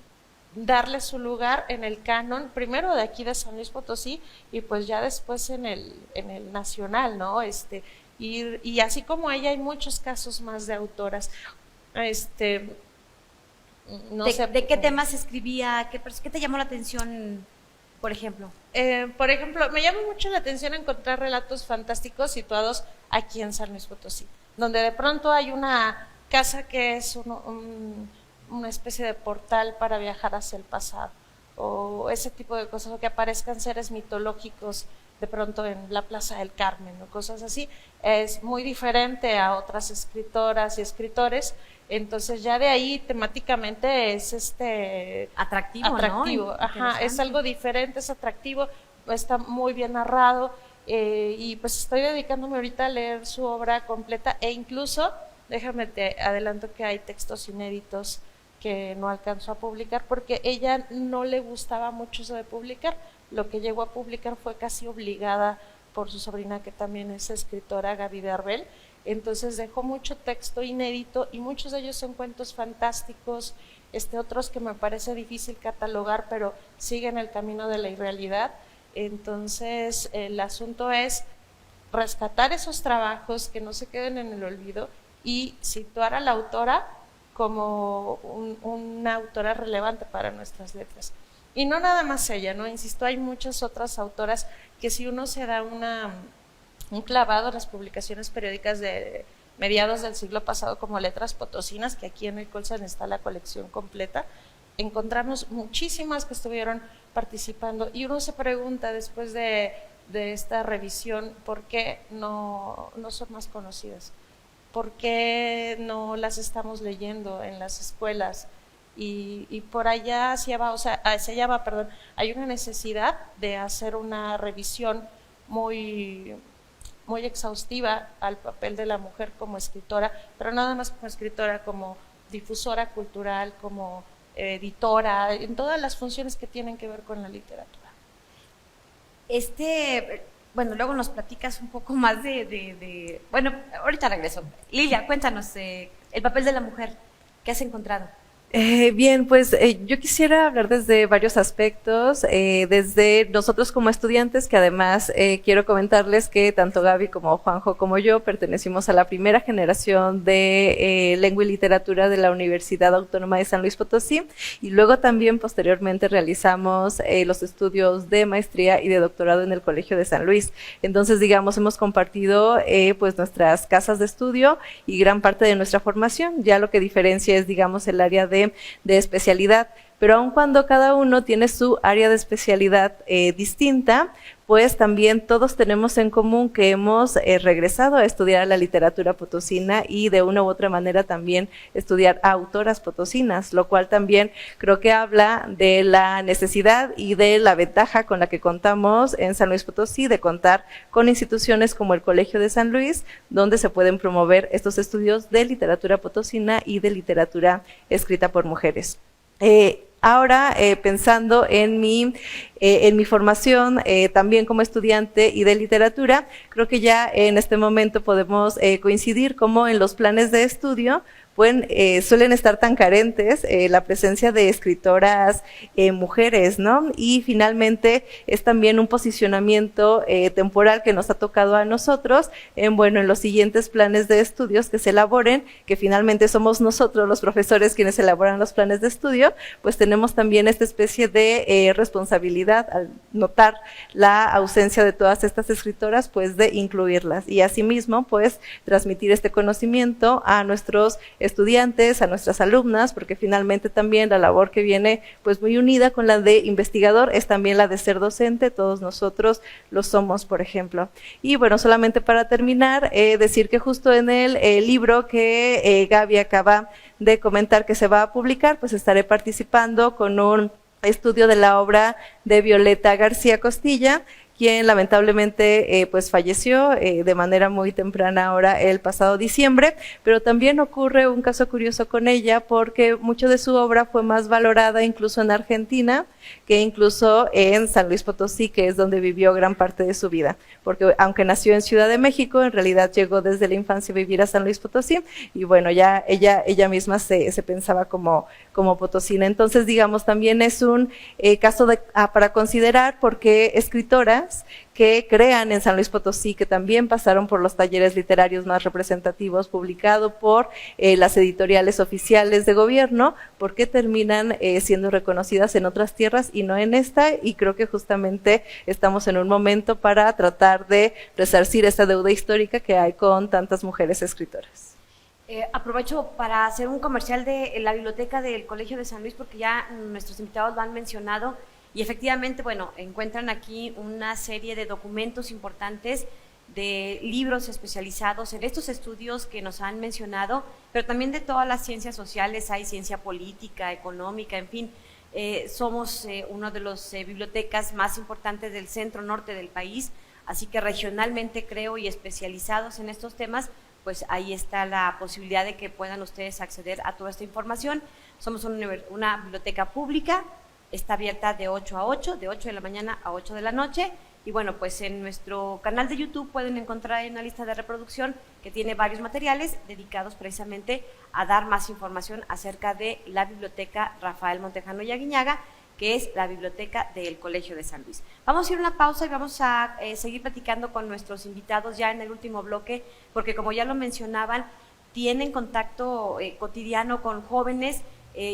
darle su lugar en el canon, primero de aquí de San Luis Potosí y pues ya después en el nacional, ¿no? Y así como ella hay muchos casos más de autoras. No sé. ¿De qué temas escribía? ¿Qué te llamó la atención, por ejemplo? Por ejemplo, me llama mucho la atención encontrar relatos fantásticos situados aquí en San Luis Potosí, donde de pronto hay una casa que es una especie de portal para viajar hacia el pasado, o ese tipo de cosas, o que aparezcan seres mitológicos de pronto en la Plaza del Carmen, o cosas así. Es muy diferente a otras escritoras y escritores, entonces ya de ahí temáticamente es atractivo, ¿no? Ajá, es algo diferente, es atractivo, está muy bien narrado, y pues estoy dedicándome ahorita a leer su obra completa, e incluso déjame te adelanto que hay textos inéditos que no alcanzó a publicar porque ella no le gustaba mucho eso de publicar. Lo que llegó a publicar fue casi obligada por su sobrina, que también es escritora, Gaby de Arbel. Entonces dejó mucho texto inédito y muchos de ellos son cuentos fantásticos, otros que me parece difícil catalogar, pero siguen el camino de la irrealidad. Entonces el asunto es rescatar esos trabajos, que no se queden en el olvido, y situar a la autora como una autora relevante para nuestras letras. Y no nada más ella, ¿no? Insisto, hay muchas otras autoras que si uno se da un clavado en las publicaciones periódicas de mediados del siglo pasado, como Letras Potosinas, que aquí en el Colsan está la colección completa, encontramos muchísimas que estuvieron participando, y uno se pregunta después de esta revisión, ¿por qué no son más conocidas? ¿Por qué no las estamos leyendo en las escuelas? Y por allá hacia allá va, hay una necesidad de hacer una revisión muy, muy exhaustiva al papel de la mujer como escritora, pero nada más como escritora, como difusora cultural, como editora, en todas las funciones que tienen que ver con la literatura. Bueno, luego nos platicas un poco más bueno, ahorita regreso. Lilia, cuéntanos el papel de la mujer, ¿qué has encontrado? Bien, pues yo quisiera hablar desde varios aspectos, desde nosotros como estudiantes, que además quiero comentarles que tanto Gaby como Juanjo como yo pertenecimos a la primera generación de lengua y literatura de la Universidad Autónoma de San Luis Potosí, y luego también posteriormente realizamos los estudios de maestría y de doctorado en el Colegio de San Luis. Entonces, digamos, hemos compartido pues nuestras casas de estudio y gran parte de nuestra formación. Ya lo que diferencia es, digamos, el área de especialidad, pero aun cuando cada uno tiene su área de especialidad distinta, pues también todos tenemos en común que hemos regresado a estudiar a la literatura potosina y de una u otra manera también estudiar a autoras potosinas, lo cual también creo que habla de la necesidad y de la ventaja con la que contamos en San Luis Potosí de contar con instituciones como el Colegio de San Luis, donde se pueden promover estos estudios de literatura potosina y de literatura escrita por mujeres. Ahora, pensando en mi formación también como estudiante y de literatura, creo que ya en este momento podemos coincidir como en los planes de estudio, suelen estar tan carentes, la presencia de escritoras mujeres, ¿no? Y finalmente es también un posicionamiento temporal que nos ha tocado a nosotros en los siguientes planes de estudios que se elaboren, que finalmente somos nosotros los profesores quienes elaboran los planes de estudio, pues tenemos también esta especie de responsabilidad al notar la ausencia de todas estas escritoras, pues de incluirlas y asimismo pues transmitir este conocimiento a nuestros estudiantes, a nuestras alumnas, porque finalmente también la labor que viene pues muy unida con la de investigador es también la de ser docente, todos nosotros lo somos, por ejemplo. Y bueno, solamente para terminar, decir que justo en el libro que Gaby acaba de comentar que se va a publicar, pues estaré participando con un estudio de la obra de Violeta García Costilla, quien lamentablemente pues falleció de manera muy temprana ahora el pasado diciembre, pero también ocurre un caso curioso con ella porque mucho de su obra fue más valorada incluso en Argentina que incluso en San Luis Potosí, que es donde vivió gran parte de su vida, porque aunque nació en Ciudad de México, en realidad llegó desde la infancia a vivir a San Luis Potosí y bueno, ya ella misma se pensaba como potosina. Entonces, digamos, también es un caso para considerar porque escritoras que crean en San Luis Potosí, que también pasaron por los talleres literarios más representativos publicado por las editoriales oficiales de gobierno, ¿por qué terminan siendo reconocidas en otras tierras y no en esta? Y creo que justamente estamos en un momento para tratar de resarcir esta deuda histórica que hay con tantas mujeres escritoras. Aprovecho para hacer un comercial de la biblioteca del Colegio de San Luis porque ya nuestros invitados lo han mencionado. Y efectivamente, bueno, encuentran aquí una serie de documentos importantes, de libros especializados en estos estudios que nos han mencionado, pero también de todas las ciencias sociales, hay ciencia política, económica, en fin. Somos una de las bibliotecas más importantes del centro norte del país, así que regionalmente creo y especializados en estos temas, pues ahí está la posibilidad de que puedan ustedes acceder a toda esta información. Somos una biblioteca pública. Está abierta de 8 a 8, de 8 de la mañana a 8 de la noche. Y bueno, pues en nuestro canal de YouTube pueden encontrar una lista de reproducción que tiene varios materiales dedicados precisamente a dar más información acerca de la biblioteca Rafael Montejano y Aguiñaga, que es la biblioteca del Colegio de San Luis. Vamos a ir a una pausa y vamos a seguir platicando con nuestros invitados ya en el último bloque, porque como ya lo mencionaban, tienen contacto cotidiano con jóvenes,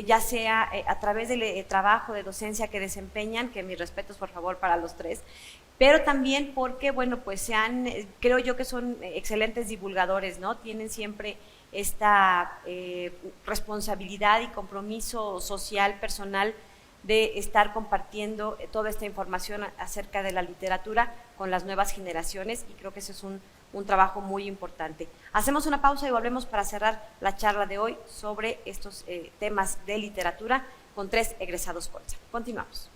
ya sea a través del trabajo de docencia que desempeñan, que mis respetos por favor para los tres, pero también porque, bueno, pues creo yo que son excelentes divulgadores, ¿no? Tienen siempre esta responsabilidad y compromiso social, personal, de estar compartiendo toda esta información acerca de la literatura con las nuevas generaciones y creo que ese es un trabajo muy importante. Hacemos una pausa y volvemos para cerrar la charla de hoy sobre estos temas de literatura con 3 egresados Colsan. Continuamos.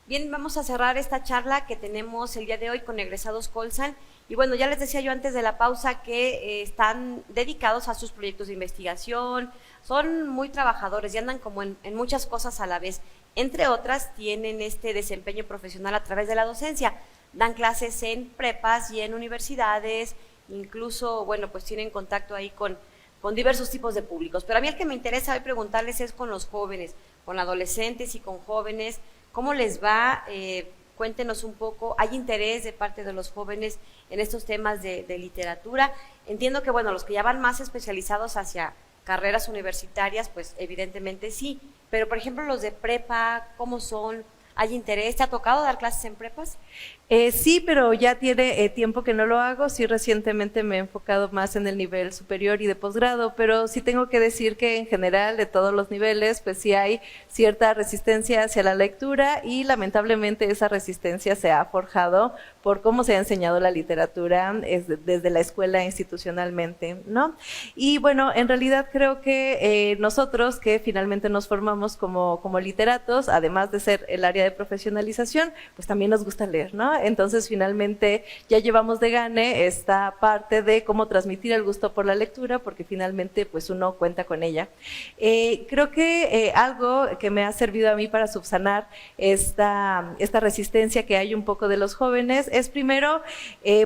Bien, vamos a cerrar esta charla que tenemos el día de hoy con egresados Colsan. Y bueno, ya les decía yo antes de la pausa que están dedicados a sus proyectos de investigación, son muy trabajadores y andan como en muchas cosas a la vez. Entre otras, tienen este desempeño profesional a través de la docencia. Dan clases en prepas y en universidades, incluso, bueno, pues tienen contacto ahí con con diversos tipos de públicos. Pero a mí el que me interesa hoy preguntarles es con los jóvenes, con adolescentes y con jóvenes, ¿cómo les va? Cuéntenos un poco, ¿hay interés de parte de los jóvenes en estos temas de literatura? Entiendo que, bueno, los que ya van más especializados hacia carreras universitarias, pues evidentemente sí, pero por ejemplo los de prepa, ¿cómo son? ¿Hay interés? ¿Te ha tocado dar clases en prepas? Sí, pero ya tiene tiempo que no lo hago. Sí, recientemente me he enfocado más en el nivel superior y de posgrado, pero sí tengo que decir que en general de todos los niveles, pues sí hay cierta resistencia hacia la lectura y lamentablemente esa resistencia se ha forjado por cómo se ha enseñado la literatura desde la escuela institucionalmente, ¿no? Y bueno, en realidad creo que nosotros que finalmente nos formamos como literatos, además de ser el área de profesionalización, pues también nos gusta leer, ¿no? Entonces, finalmente, ya llevamos de gane esta parte de cómo transmitir el gusto por la lectura, porque finalmente, pues uno cuenta con ella. Creo que algo que me ha servido a mí para subsanar esta resistencia que hay un poco de los jóvenes es primero,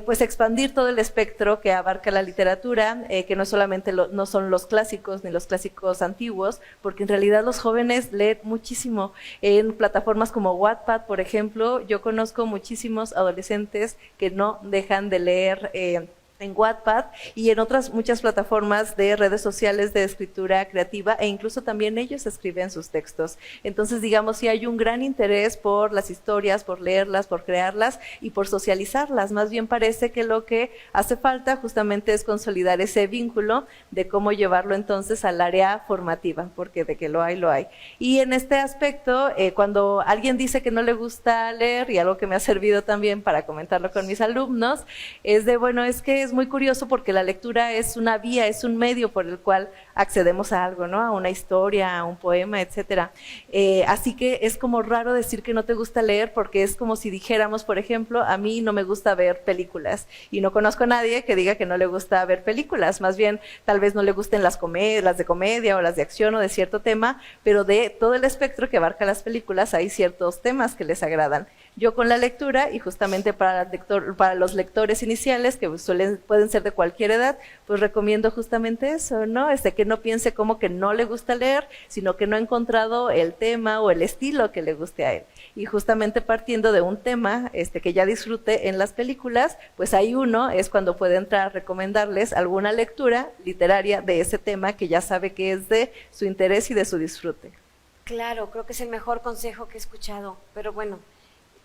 pues expandir todo el espectro que abarca la literatura, que no solamente no son los clásicos ni los clásicos antiguos, porque en realidad los jóvenes leen muchísimo en plataformas como Wattpad, por ejemplo. Yo conozco muchísimos adolescentes que no dejan de leer en Wattpad y en otras muchas plataformas de redes sociales de escritura creativa, e incluso también ellos escriben sus textos. Entonces, digamos, sí hay un gran interés por las historias, por leerlas, por crearlas y por socializarlas. Más bien parece que lo que hace falta justamente es consolidar ese vínculo de cómo llevarlo entonces al área formativa, porque de que lo hay, lo hay. Y en este aspecto, cuando alguien dice que no le gusta leer, y algo que me ha servido también para comentarlo con mis alumnos, es de, bueno, es que es muy curioso porque la lectura es una vía, es un medio por el cual accedemos a algo, ¿no? A una historia, a un poema, etcétera. Así que es como raro decir que no te gusta leer, porque es como si dijéramos, por ejemplo, a mí no me gusta ver películas, y no conozco a nadie que diga que no le gusta ver películas. Más bien, tal vez no le gusten las de comedia o las de acción o de cierto tema, pero de todo el espectro que abarca las películas hay ciertos temas que les agradan. Yo con la lectura, y justamente para los lectores iniciales, que pueden ser de cualquier edad, pues recomiendo justamente eso, ¿no? Que no piense como que no le gusta leer, sino que no ha encontrado el tema o el estilo que le guste a él. Y justamente partiendo de un tema que ya disfrute en las películas, pues ahí uno es cuando puede entrar a recomendarles alguna lectura literaria de ese tema que ya sabe que es de su interés y de su disfrute. Claro, creo que es el mejor consejo que he escuchado, pero bueno,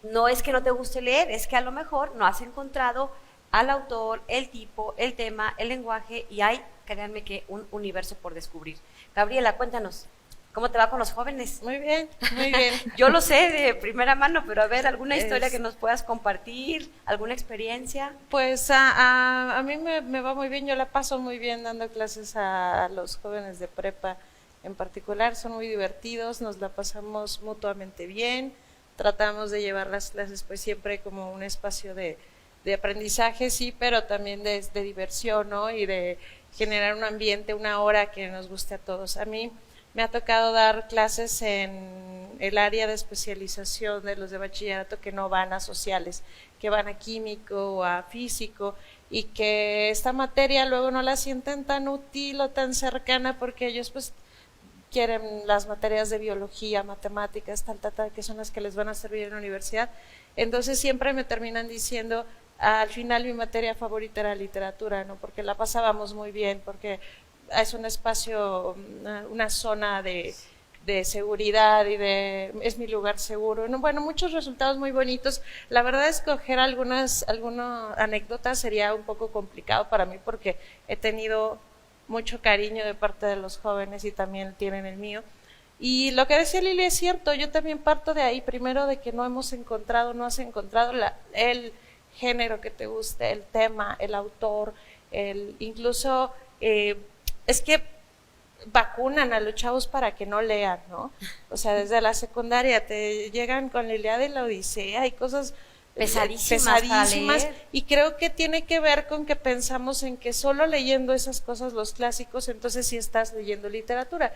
no es que no te guste leer, es que a lo mejor no has encontrado al autor, el tipo, el tema, el lenguaje, y hay, créanme que, un universo por descubrir. Gabriela, cuéntanos, ¿cómo te va con los jóvenes? Muy bien, muy bien. Yo lo sé de primera mano, pero a ver, ¿alguna historia que nos puedas compartir? ¿Alguna experiencia? Pues a mí me va muy bien, yo la paso muy bien dando clases a los jóvenes de prepa en particular, son muy divertidos, nos la pasamos mutuamente bien, tratamos de llevar las clases pues siempre como un espacio de aprendizaje, sí, pero también de diversión, ¿no? Y de generar un ambiente, una hora que nos guste a todos. A mí me ha tocado dar clases en el área de especialización de los de bachillerato que no van a sociales, que van a químico o a físico, y que esta materia luego no la sienten tan útil o tan cercana porque ellos pues quieren las materias de biología, matemáticas, tal, que son las que les van a servir en la universidad. Entonces siempre me terminan diciendo, al final mi materia favorita era literatura, ¿no? Porque la pasábamos muy bien, porque es un espacio, una zona de seguridad y es mi lugar seguro. No, bueno, muchos resultados muy bonitos. La verdad, escoger algunas anécdotas sería un poco complicado para mí porque he tenido mucho cariño de parte de los jóvenes y también tienen el mío. Y lo que decía Lili es cierto, yo también parto de ahí, primero de que no has encontrado el género que te guste, el tema, el autor, incluso es que vacunan a los chavos para que no lean, ¿no? O sea, desde la secundaria te llegan con la Ilíada y la Odisea y cosas pesadísimas, y creo que tiene que ver con que pensamos en que solo leyendo esas cosas, los clásicos, entonces sí estás leyendo literatura.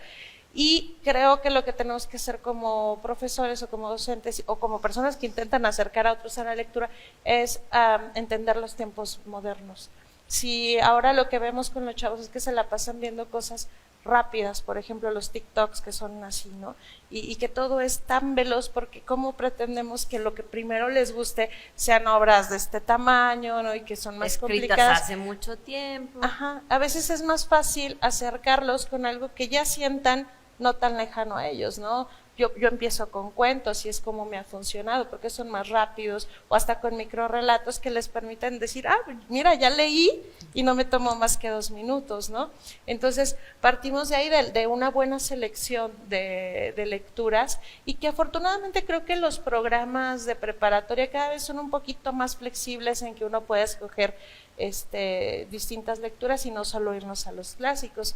Y creo que lo que tenemos que hacer como profesores o como docentes o como personas que intentan acercar a otros a la lectura es entender los tiempos modernos. Si ahora lo que vemos con los chavos es que se la pasan viendo cosas rápidas, por ejemplo los TikToks que son así, ¿no? Y que todo es tan veloz, porque ¿cómo pretendemos que lo que primero les guste sean obras de este tamaño, ¿no? Y que son más Escritas complicadas hace mucho tiempo. Ajá, a veces es más fácil acercarlos con algo que ya sientan no tan lejano a ellos, ¿no? Yo empiezo con cuentos y es como me ha funcionado, porque son más rápidos, o hasta con microrrelatos que les permiten decir, mira, ya leí y no me tomó más que 2 minutos, ¿no? Entonces, partimos de ahí, de una buena selección de lecturas, y que afortunadamente creo que los programas de preparatoria cada vez son un poquito más flexibles, en que uno puede escoger distintas lecturas y no solo irnos a los clásicos.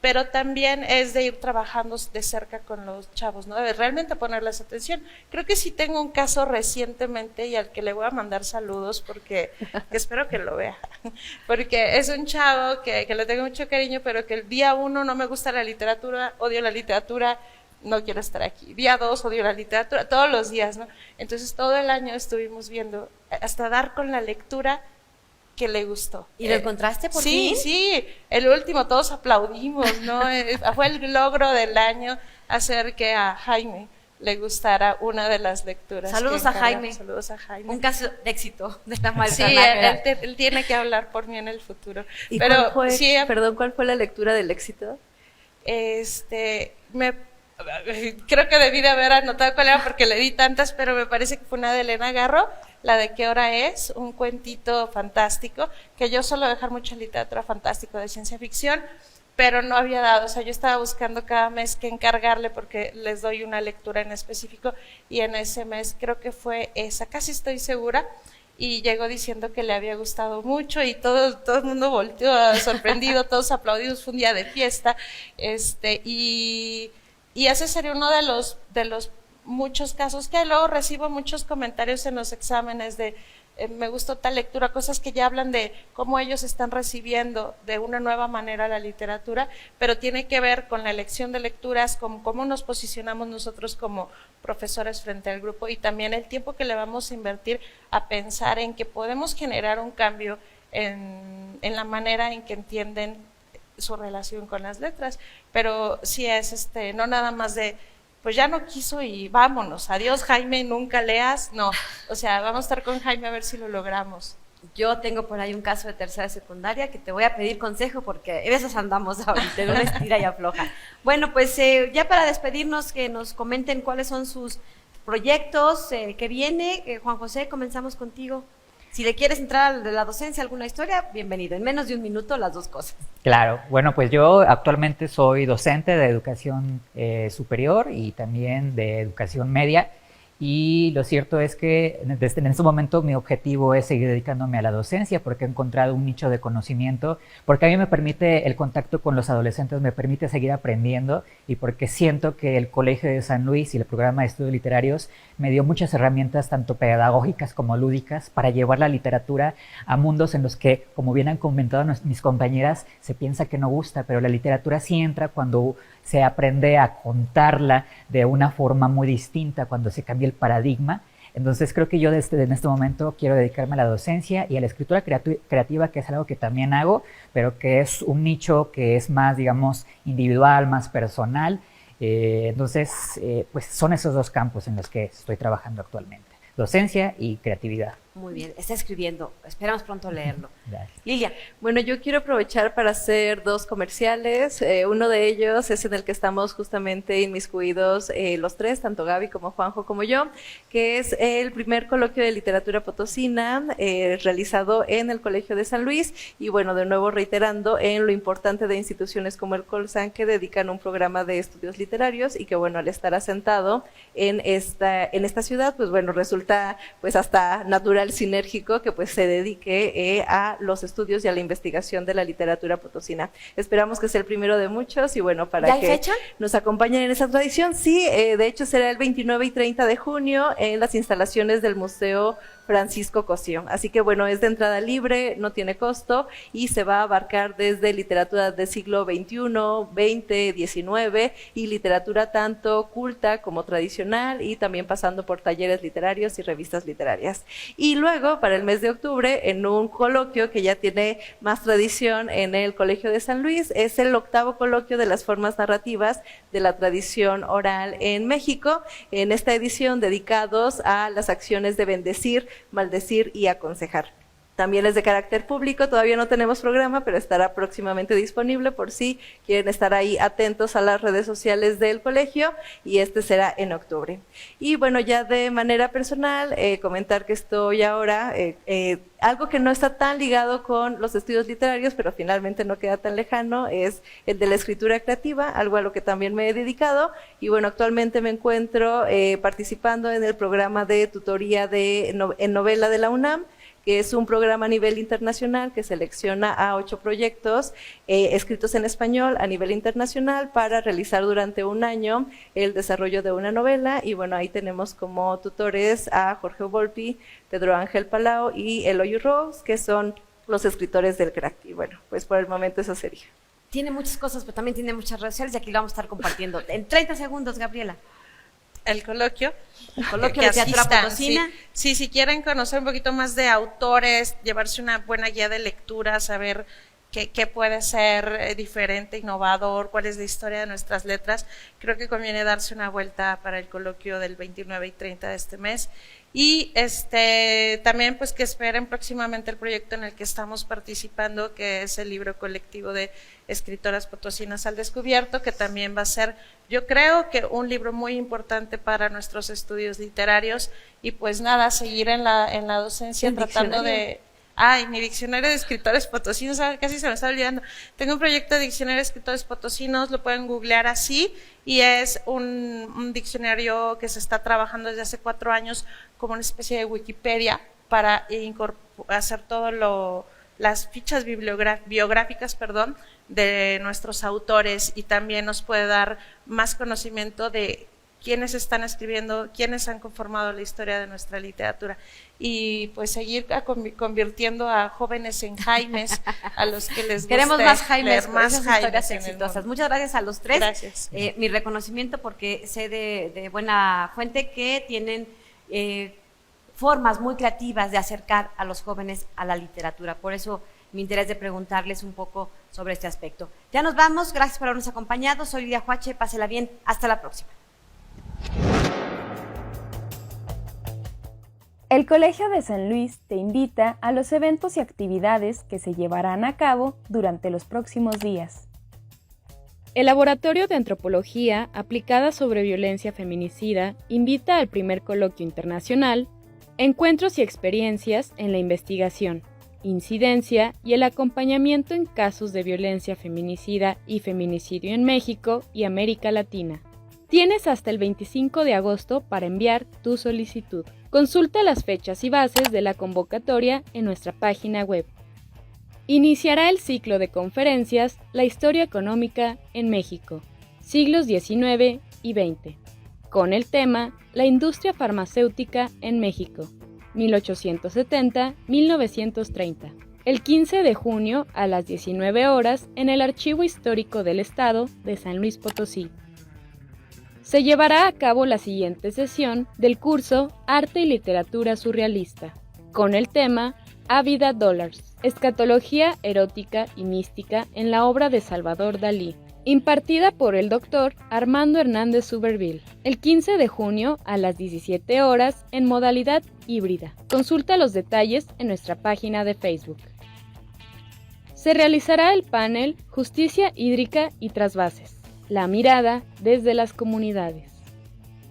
Pero también es de ir trabajando de cerca con los chavos, ¿no? De realmente ponerles atención. Creo que sí tengo un caso recientemente y al que le voy a mandar saludos porque espero que lo vea. Porque es un chavo que le tengo mucho cariño, pero que el día 1 no me gusta la literatura, odio la literatura, no quiero estar aquí. Día 2 odio la literatura, todos los días, ¿no? Entonces todo el año estuvimos viendo, hasta dar con la lectura que le gustó. ¿Y lo encontraste por fin? Sí, el último todos aplaudimos, ¿no? Fue el logro del año hacer que a Jaime le gustara una de las lecturas. Saludos a Jaime. Saludos a Jaime. Un caso de éxito de esta maestra. Sí, él tiene que hablar por mí en el futuro. ¿Y pero cuál fue, sí, cuál fue la lectura del éxito? Creo que debí de haber anotado cuál era porque le di tantas, pero me parece que fue una de Elena Garro, la de ¿Qué hora es? Un cuentito fantástico, que yo suelo dejar mucha literatura fantástica de ciencia ficción, pero no había dado, o sea, yo estaba buscando cada mes qué encargarle porque les doy una lectura en específico, y en ese mes creo que fue esa, casi estoy segura, y llegó diciendo que le había gustado mucho y todo el mundo volteó sorprendido, todos aplaudidos, fue un día de fiesta, y ese sería uno de los muchos casos que luego recibo muchos comentarios en los exámenes de me gustó tal lectura, cosas que ya hablan de cómo ellos están recibiendo de una nueva manera la literatura, pero tiene que ver con la elección de lecturas, con cómo nos posicionamos nosotros como profesores frente al grupo, y también el tiempo que le vamos a invertir a pensar en que podemos generar un cambio en la manera en que entienden su relación con las letras. Pero sí es no nada más de pues ya no quiso y vámonos, adiós Jaime, nunca leas, no, o sea, vamos a estar con Jaime a ver si lo logramos. Yo tengo por ahí un caso de tercera secundaria que te voy a pedir consejo porque en esas andamos ahorita, en una estira y afloja. Bueno, pues ya para despedirnos, que nos comenten cuáles son sus proyectos que viene. Juan José, comenzamos contigo. Si le quieres entrar a la docencia, alguna historia, bienvenido. En menos de un minuto, las dos cosas. Claro. Bueno, pues yo actualmente soy docente de educación superior y también de educación media. Y lo cierto es que en este momento mi objetivo es seguir dedicándome a la docencia porque he encontrado un nicho de conocimiento, porque a mí me permite el contacto con los adolescentes, me permite seguir aprendiendo, y porque siento que el Colegio de San Luis y el programa de estudios literarios me dio muchas herramientas tanto pedagógicas como lúdicas para llevar la literatura a mundos en los que, como bien han comentado mis compañeras, se piensa que no gusta, pero la literatura sí entra cuando se aprende a contarla de una forma muy distinta, cuando se cambia el paradigma. Entonces creo que yo en este momento quiero dedicarme a la docencia y a la escritura creativa, que es algo que también hago, pero que es un nicho que es más, digamos, individual, más personal. Entonces, pues son esos dos campos en los que estoy trabajando actualmente: docencia y creatividad. Muy bien, está escribiendo, esperamos pronto leerlo. Gracias. Lilia. Bueno, yo quiero aprovechar para hacer dos comerciales. Uno de ellos es en el que estamos justamente inmiscuidos los tres, tanto Gaby como Juanjo como yo, que es el primer coloquio de literatura potosina realizado en el Colegio de San Luis, y bueno, de nuevo reiterando en lo importante de instituciones como el Colsan, que dedican un programa de estudios literarios y que bueno, al estar asentado en esta ciudad, pues bueno, resulta pues hasta natural, sinérgico, que pues se dedique a los estudios y a la investigación de la literatura potosina. Esperamos que sea el primero de muchos, y bueno, para que nos acompañen en esa tradición. Sí, de hecho será el 29 y 30 de junio en las instalaciones del Museo Francisco Cosío. Así que bueno, es de entrada libre, no tiene costo, y se va a abarcar desde literatura del siglo XXI, XX, XIX, y literatura tanto culta como tradicional, y también pasando por talleres literarios y revistas literarias. Y Y luego, para el mes de octubre, en un coloquio que ya tiene más tradición en el Colegio de San Luis, es el 8º coloquio de las formas narrativas de la tradición oral en México, en esta edición dedicados a las acciones de bendecir, maldecir y aconsejar. También es de carácter público, todavía no tenemos programa, pero estará próximamente disponible por si quieren estar ahí atentos a las redes sociales del colegio, y este será en octubre. Y bueno, ya de manera personal, comentar que estoy ahora, algo que no está tan ligado con los estudios literarios, pero finalmente no queda tan lejano, es el de la escritura creativa, algo a lo que también me he dedicado, y bueno, actualmente me encuentro participando en el programa de tutoría en novela de la UNAM, que es un programa a nivel internacional que selecciona a 8 proyectos escritos en español a nivel internacional para realizar durante un año el desarrollo de una novela. Y bueno, ahí tenemos como tutores a Jorge Volpi, Pedro Ángel Palau y Eloy Rose, que son los escritores del crack. Y bueno, pues por el momento eso sería. Tiene muchas cosas, pero también tiene muchas redes sociales y aquí lo vamos a estar compartiendo. En 30 segundos, Gabriela. El coloquio. El coloquio de teatro potosina. Sí, si quieren conocer un poquito más de autores, llevarse una buena guía de lectura, saber qué puede ser diferente, innovador, cuál es la historia de nuestras letras, creo que conviene darse una vuelta para el coloquio del 29 y 30 de este mes. Y también pues que esperen próximamente el proyecto en el que estamos participando, que es el libro colectivo de escritoras potosinas al descubierto, que también va a ser, yo creo que un libro muy importante para nuestros estudios literarios. Y pues nada, seguir en la docencia tratando de... mi diccionario de escritores potosinos, casi se me está olvidando. Tengo un proyecto de diccionario de escritores potosinos, lo pueden googlear así, y es un diccionario que se está trabajando desde hace 4 años como una especie de Wikipedia para hacer todo las fichas biográficas, de nuestros autores, y también nos puede dar más conocimiento de quiénes están escribiendo, quiénes han conformado la historia de nuestra literatura, y pues seguir convirtiendo a jóvenes en Jaimes, a los que les guste queremos más Jaimes, más historias exitosas. Muchas gracias a los 3. Gracias. Mi reconocimiento, porque sé de buena fuente que tienen formas muy creativas de acercar a los jóvenes a la literatura. Por eso mi interés de preguntarles un poco sobre este aspecto. Ya nos vamos, gracias por habernos acompañado. Soy Lidia Huache, pásela bien, hasta la próxima. El Colegio de San Luis te invita a los eventos y actividades que se llevarán a cabo durante los próximos días. El Laboratorio de Antropología Aplicada sobre Violencia Feminicida invita al primer coloquio internacional Encuentros y experiencias en la investigación, incidencia y el acompañamiento en casos de violencia feminicida y feminicidio en México y América Latina. Tienes hasta el 25 de agosto para enviar tu solicitud. Consulta las fechas y bases de la convocatoria en nuestra página web. Iniciará el ciclo de conferencias La historia económica en México, siglos XIX y XX, con el tema La industria farmacéutica en México, 1870-1930. El 15 de junio a las 19 horas en el Archivo Histórico del Estado de San Luis Potosí. Se llevará a cabo la siguiente sesión del curso Arte y Literatura Surrealista, con el tema Ávida Dollars, escatología erótica y mística en la obra de Salvador Dalí, impartida por el doctor Armando Hernández Suberville, el 15 de junio a las 17 horas en modalidad híbrida. Consulta los detalles en nuestra página de Facebook. Se realizará el panel Justicia Hídrica y Trasvases, la mirada desde las comunidades.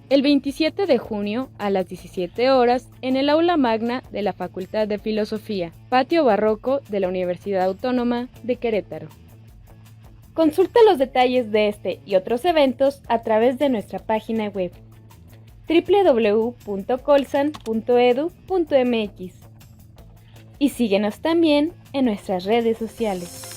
El 27 de junio a las 17 horas en el aula magna de la Facultad de Filosofía, patio barroco de la Universidad Autónoma de Querétaro. Consulta los detalles de este y otros eventos a través de nuestra página web www.colsan.edu.mx y síguenos también en nuestras redes sociales.